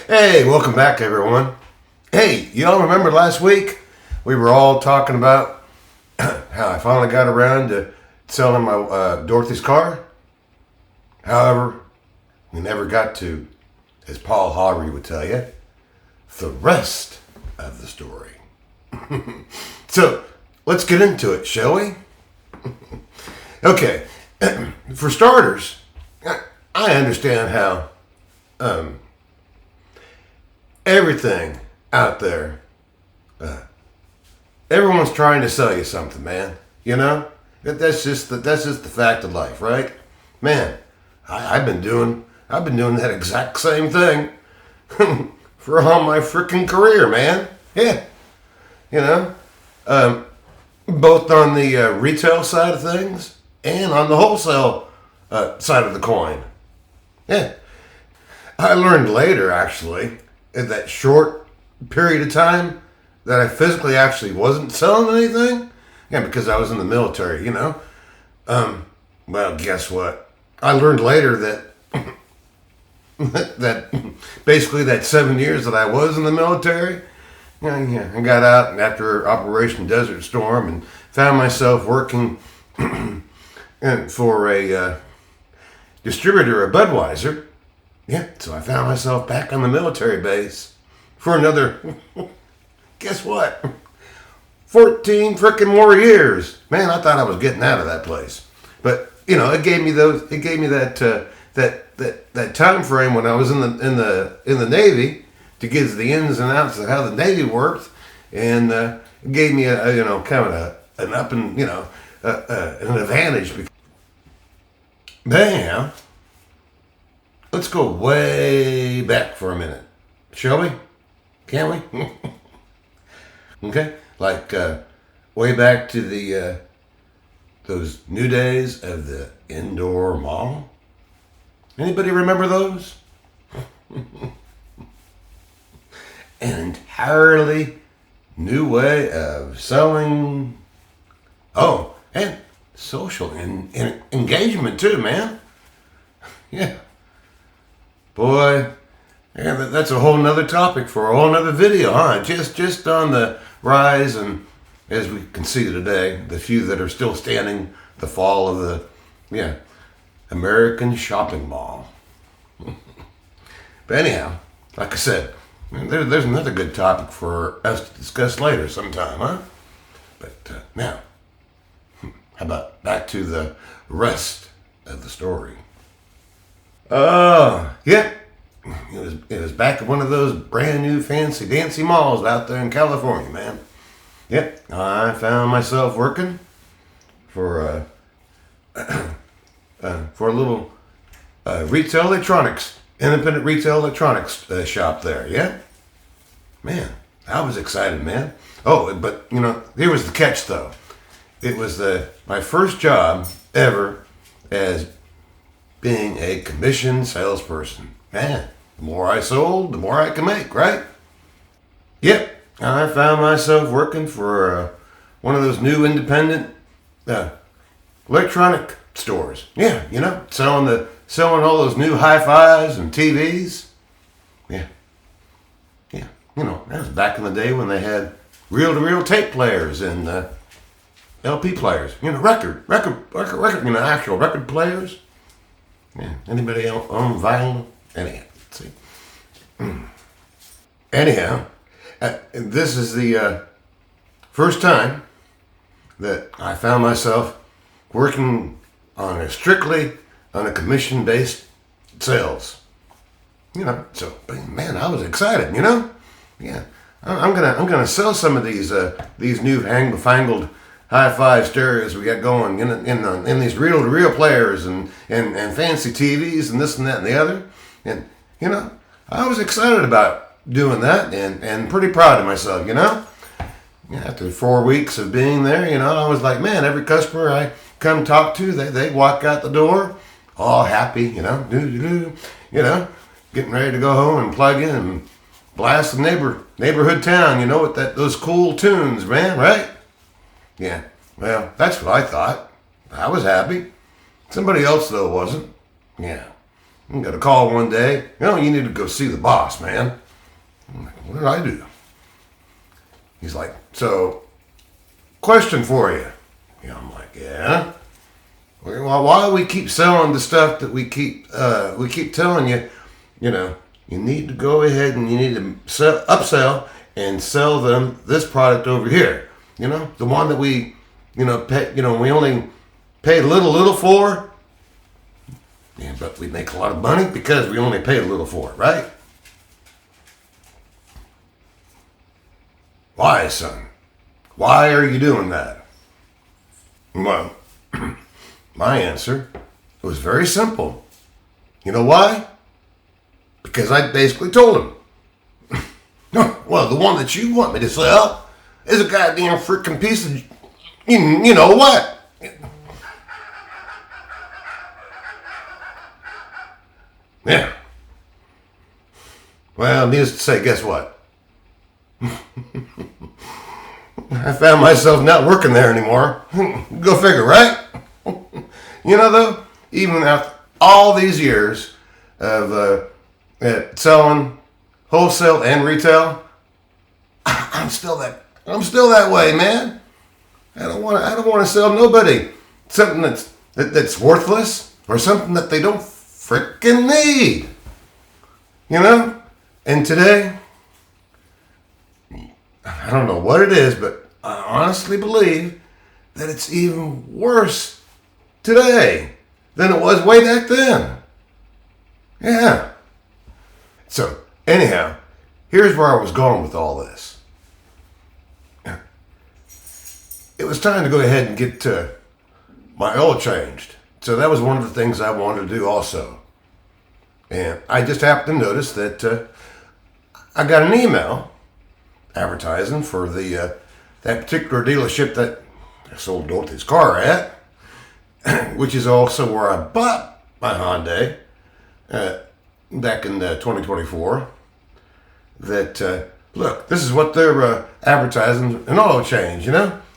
Hey, welcome back, everyone. Hey, y'all remember last week we were all talking about how I finally got around to selling my Dorothy's car? However, we never got to, as Paul Hawry would tell you, the rest of the story. So, let's get into it, shall we? Okay, for starters, I understand how everything out there, everyone's trying to sell you something, man. You know, that's just the fact of life, right? Man, I've been doing that exact same thing for all my freaking career, man. Yeah, you know, both on the retail side of things and on the wholesale side of the coin. Yeah, I learned later, actually, in that short period of time that I physically actually wasn't selling anything. Yeah, because I was in the military, you know. Well, guess what? I learned later that that basically that 7 years that I was in the military, yeah, I got out after Operation Desert Storm and found myself working for a distributor of Budweiser. Yeah, so I found myself back on the military base for another, guess what? 14 frickin' more years. Man, I thought I was getting out of that place. But, you know, it gave me that time frame when I was in the Navy to get the ins and outs of how the Navy worked, and it gave me an advantage. But anyhow, let's go way back for a minute, shall we? Can we? Okay, like way back to the those new days of the indoor mall. Anybody remember those? An entirely new way of selling. Oh, and social engagement too, man. Yeah. Boy, yeah, that's a whole nother topic for a whole nother video, huh? Just on the rise, and as we can see today, the few that are still standing, the fall of the, American shopping mall. But anyhow, like I said, there's another good topic for us to discuss later sometime, huh? But now, how about back to the rest of the story? Yeah. It was back at one of those brand new fancy dancy malls out there in California, man. Yep, I found myself working for a little independent retail electronics shop there. Yeah, man, I was excited, man. Oh, but here was the catch, though. It was my first job ever as being a commission salesperson. Man, the more I sold, the more I can make, right? Yep, I found myself working for one of those new independent electronic stores. Yeah, selling all those new hi-fis and TVs. Yeah, that was back in the day when they had reel-to-reel tape players and LP players. Record, actual record players. Yeah, anybody own vinyl? Anyhow, let's see. Anyhow, this is the first time that I found myself working strictly on a commission-based sales. So man, I was excited. Yeah, I'm gonna sell some of these new fangled hi-fi stereos we got going in these reel-to-reel players and fancy TVs and this and that and the other. And I was excited about doing that and pretty proud of myself. After 4 weeks of being there, I was like, man, every customer I come talk to, they walk out the door all happy, getting ready to go home and plug in and blast the neighborhood town, with those cool tunes, man, right? Yeah, well, that's what I thought. I was happy. Somebody else, though, wasn't. Yeah. I got a call one day. You need to go see the boss, man. I'm like, what did I do? He's like, so, question for you. I'm like, yeah. Well, why do we keep selling the stuff that we keep telling you, you need to go ahead and you need to upsell and sell them this product over here. The one that we, we only pay little for. Yeah, but we make a lot of money because we only pay a little for it, right? Why, son? Why are you doing that? Well, my answer was very simple. You know why? Because I basically told him. Well, the one that you want me to sell is a goddamn freaking piece of, you know what? Yeah. Well, needless to say, guess what? I found myself not working there anymore. Go figure, right? Though, even after all these years of selling wholesale and retail, I'm still that way, man. I don't want to sell nobody something that's worthless or something that they don't frickin' need. And today, I don't know what it is, but I honestly believe that it's even worse today than it was way back then. Yeah. So, anyhow, here's where I was going with all this. It was time to go ahead and get my oil changed. So that was one of the things I wanted to do also. And I just happened to notice that I got an email advertising for that particular dealership that I sold Dorothy's car at, which is also where I bought my Hyundai back in 2024. That look, this is what they're advertising: an oil change.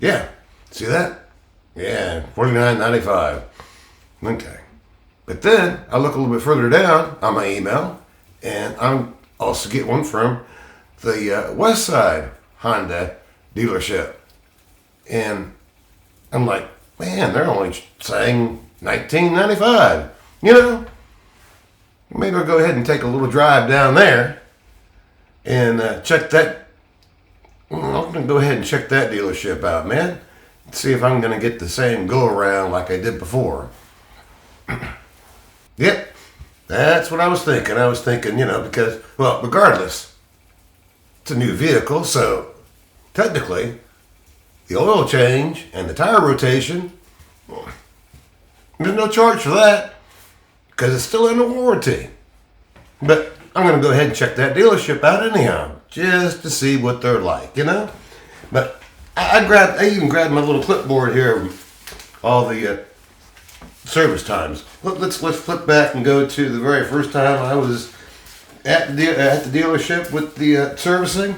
Yeah, see that? Yeah, $49.95. Okay, but then I look a little bit further down on my email, and I'm also get one from the West Side Honda dealership, and I'm like, man, they're only saying $19.95. Maybe I'll go ahead and take a little drive down there and check that. I'm gonna go ahead and check that dealership out, man. See if I'm gonna get the same go around like I did before. Yep, that's what I was thinking. I was thinking, because, well, regardless, it's a new vehicle, so technically, the oil change and the tire rotation, there's no charge for that because it's still under warranty. But I'm going to go ahead and check that dealership out anyhow, just to see what they're like, But I even grabbed my little clipboard here, all the service times. Let's flip back and go to the very first time I was at the dealership with the servicing.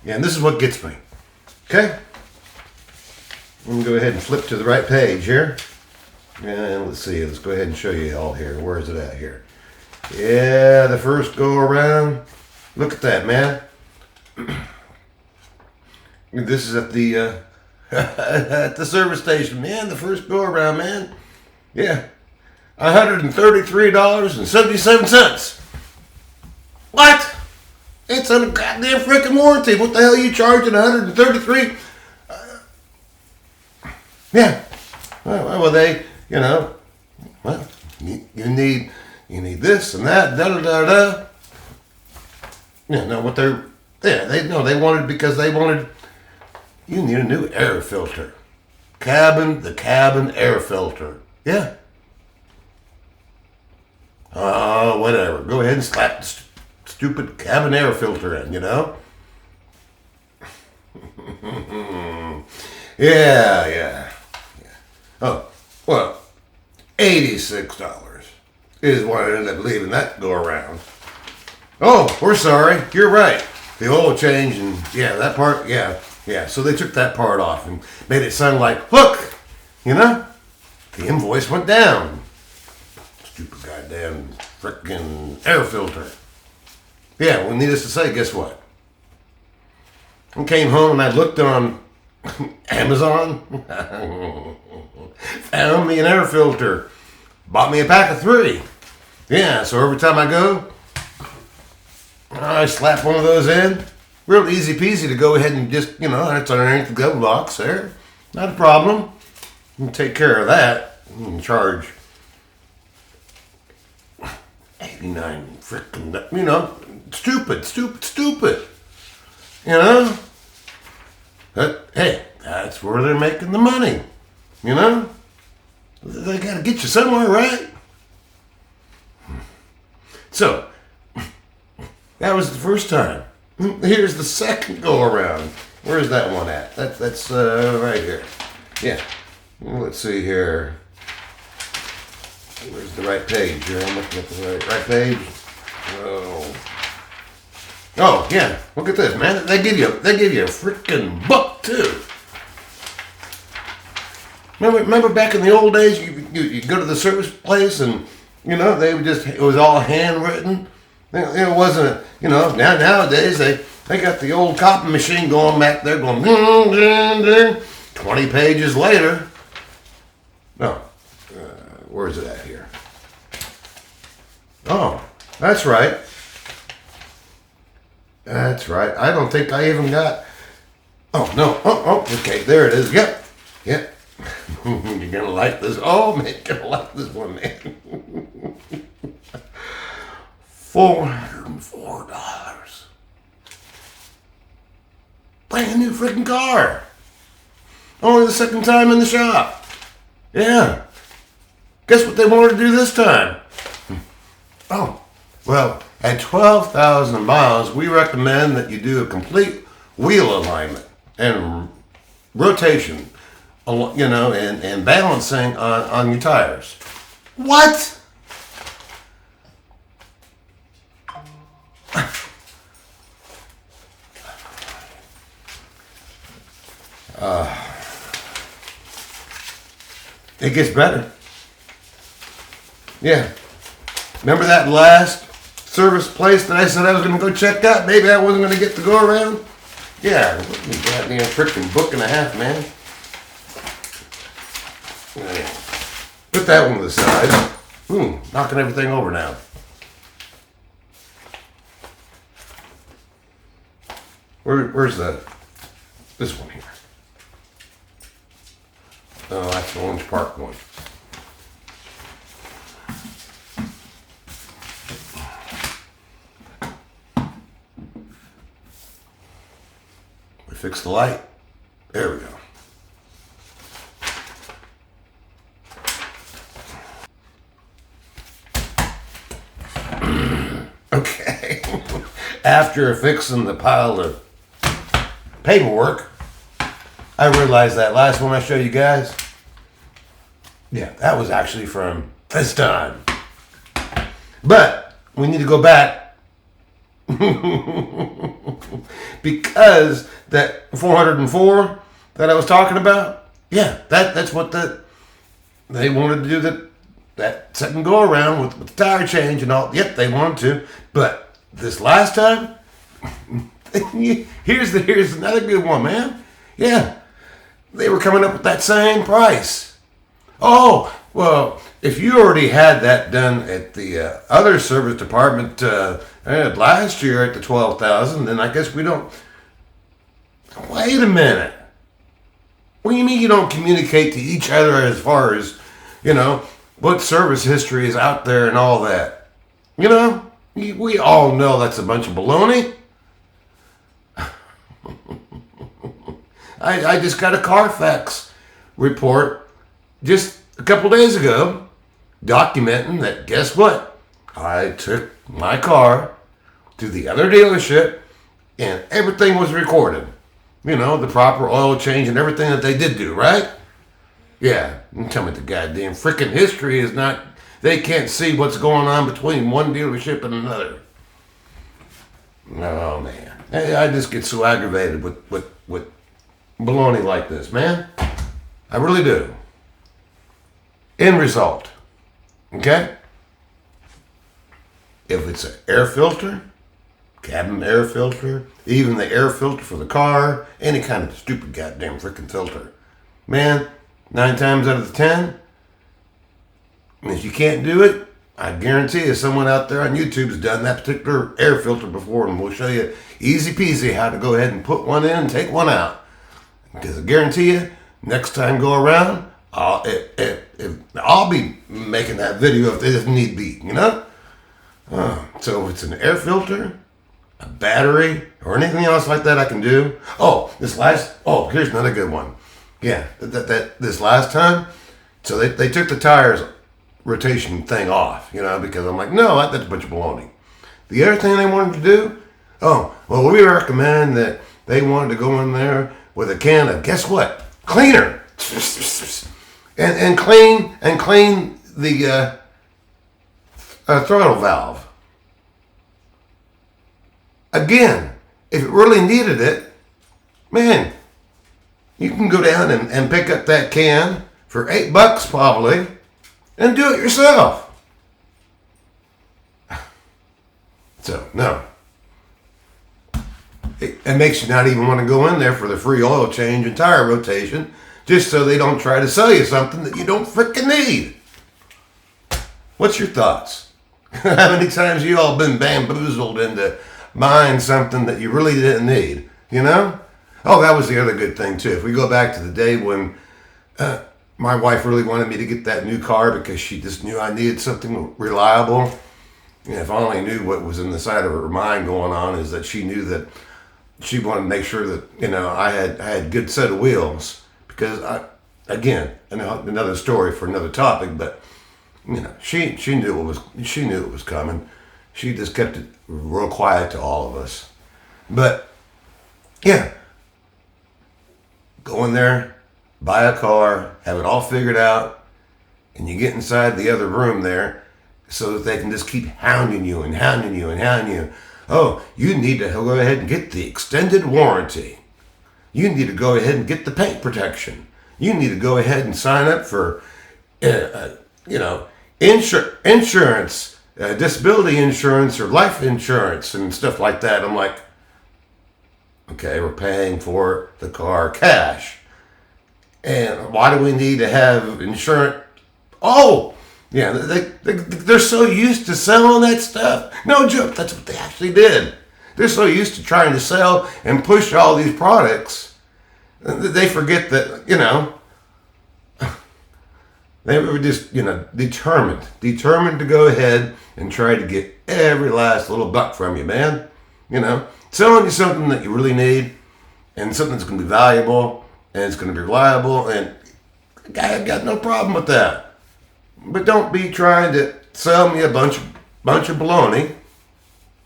Yeah, and this is what gets me. Okay? I'm going to go ahead and flip to the right page here. And let's see. Let's go ahead and show you all here. Where is it at here? Yeah, the first go around. Look at that, man. This is at the at the service station, man. The first go around, man. Yeah. $133.77. What? It's under goddamn freaking warranty. What the hell are you charging $133? Yeah. Well, they, well, you need this and that, da. What they wanted because they wanted, you need a new air filter. The cabin air filter. Yeah. Oh, whatever. Go ahead and slap the stupid cabin air filter in, Yeah. Oh, well, $86 is what I ended up leaving that go around. Oh, we're sorry. You're right. The oil change and, that part, yeah. So they took that part off and made it sound like, look, the invoice went down. Stupid goddamn frickin' air filter. Yeah, well, needless to say, guess what? I came home and I looked on Amazon, found me an air filter, bought me a pack of 3. Yeah, so every time I go, I slap one of those in. Real easy peasy to go ahead and just, it's underneath the glove box there. Not a problem. You can take care of that. You can charge 89 frickin', stupid. But, hey, that's where they're making the money. They gotta get you somewhere, right? So, that was the first time. Here's the second go around. Where's that one at? That's right here. Yeah. Let's see here. Where's the right page here? I'm looking at the right page. Oh yeah. Look at this, man. They give you a freaking book too. Remember back in the old days, you go to the service place and they would it was all handwritten. It wasn't, nowadays they got the old copy machine going back there going, ding, ding, ding. 20 pages later. No, where is it at here? Oh, that's right. That's right. I don't think I even got, oh, no. Oh, okay, there it is. Yep. You're going to like this. Oh, man, you're going to like this one, man. $404. Brand new freaking car. Only the second time in the shop. Yeah. Guess what they wanted to do this time? Oh, well, at 12,000 miles, we recommend that you do a complete wheel alignment and rotation, and balancing on your tires. What? It gets better. Yeah. Remember that last service place that I said I was going to go check out? Maybe I wasn't going to get to go around? Yeah. Goddamn freaking book and a half, man. Put that one to the side. Knocking everything over now. Where's this one here? Oh, that's the Orange Park one. We fixed the light. There we go. Okay. After fixing the pile of paperwork, I realized that last one I showed you guys, yeah, that was actually from this time. But we need to go back because that 404 that I was talking about, yeah, that's what they wanted to do, that second go around with the tire change and all. Yep, they wanted to, but this last time, here's another good one, man. Yeah. They were coming up with that same price. Oh, well, if you already had that done at the other service department last year at the 12,000, then I guess we don't. Wait a minute. What do you mean you don't communicate to each other as far as, what service history is out there and all that? We all know that's a bunch of baloney. I just got a Carfax report just a couple days ago documenting that, guess what? I took my car to the other dealership and everything was recorded. The proper oil change and everything that they did do, right? Yeah, and tell me the goddamn freaking history is not, they can't see what's going on between one dealership and another. Oh, man. I just get so aggravated with baloney like this, man. I really do. End result. Okay? if it's an air filter, cabin air filter, even the air filter for the car, any kind of stupid goddamn freaking filter. Man, 9 times out of the 10, if you can't do it, I guarantee you someone out there on YouTube has done that particular air filter before, and we'll show you easy peasy how to go ahead and put one in and take one out. Because I guarantee you, next time go around, I'll be making that video if it need be, you know? So if it's an air filter, a battery, or anything else like that I can do. Here's another good one. Yeah, this last time, so they took the tires rotation thing off, you know, because I'm like, no, that's a bunch of baloney. The other thing they wanted to do, we recommend that they wanted to go in there with a can of, guess what? Cleaner. and clean the throttle valve. Again, if it really needed it, man, you can go down and pick up that can for $8 probably and do it yourself. So, no. It makes you not even want to go in there for the free oil change and tire rotation, just so they don't try to sell you something that you don't freaking need. What's your thoughts? How many times you all been bamboozled into buying something that you really didn't need, you know? Oh, that was the other good thing, too. If we go back to the day when my wife really wanted me to get that new car because she just knew I needed something reliable. And if I only knew what was in the side of her mind going on, is that she knew that she wanted to make sure that, you know, I had a good set of wheels. Because, another story for another topic, but, you know, she knew it was coming. She just kept it real quiet to all of us. But, yeah, go in there, buy a car, have it all figured out, and you get inside the other room there so that they can just keep hounding you and hounding you and hounding you. Oh, you need to go ahead and get the extended warranty. You need to go ahead and get the paint protection. You need to go ahead and sign up for, insurance, disability insurance or life insurance and stuff like that. I'm like, okay, we're paying for the car cash. And why do we need to have insurance? Oh, yeah, they're so used to selling that stuff. No joke, that's what they actually did. They're so used to trying to sell and push all these products, they forget that, you know, they were just, you know, determined to go ahead and try to get every last little buck from you, man. You know, selling you something that you really need and something that's going to be valuable and it's going to be reliable, and I got no problem with that. But don't be trying to sell me a bunch of baloney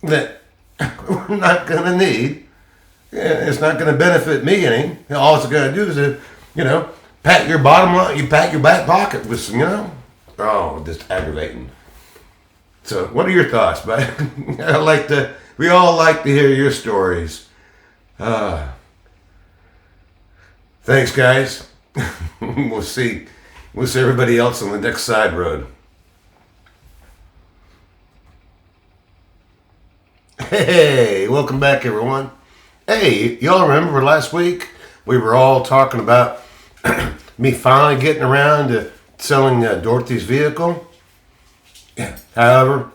that we're not going to need. Yeah, it's not going to benefit me any. All it's going to do is, pat your bottom line, you pat your back pocket with some, just aggravating. So, what are your thoughts, bud? We all like to hear your stories. Thanks, guys. We'll see everybody else on the next side road. Hey, welcome back, everyone. Hey, y'all remember last week we were all talking about me finally getting around to selling Dorothy's vehicle? Yeah. However,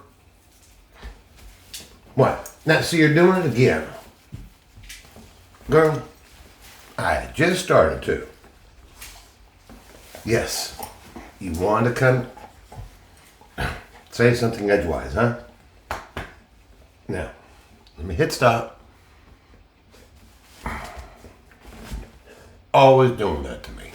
what? Now, see, you're doing it again. Girl, I just started to. Yes. You want to come say something edgewise, huh? Now, let me hit stop. Always doing that to me.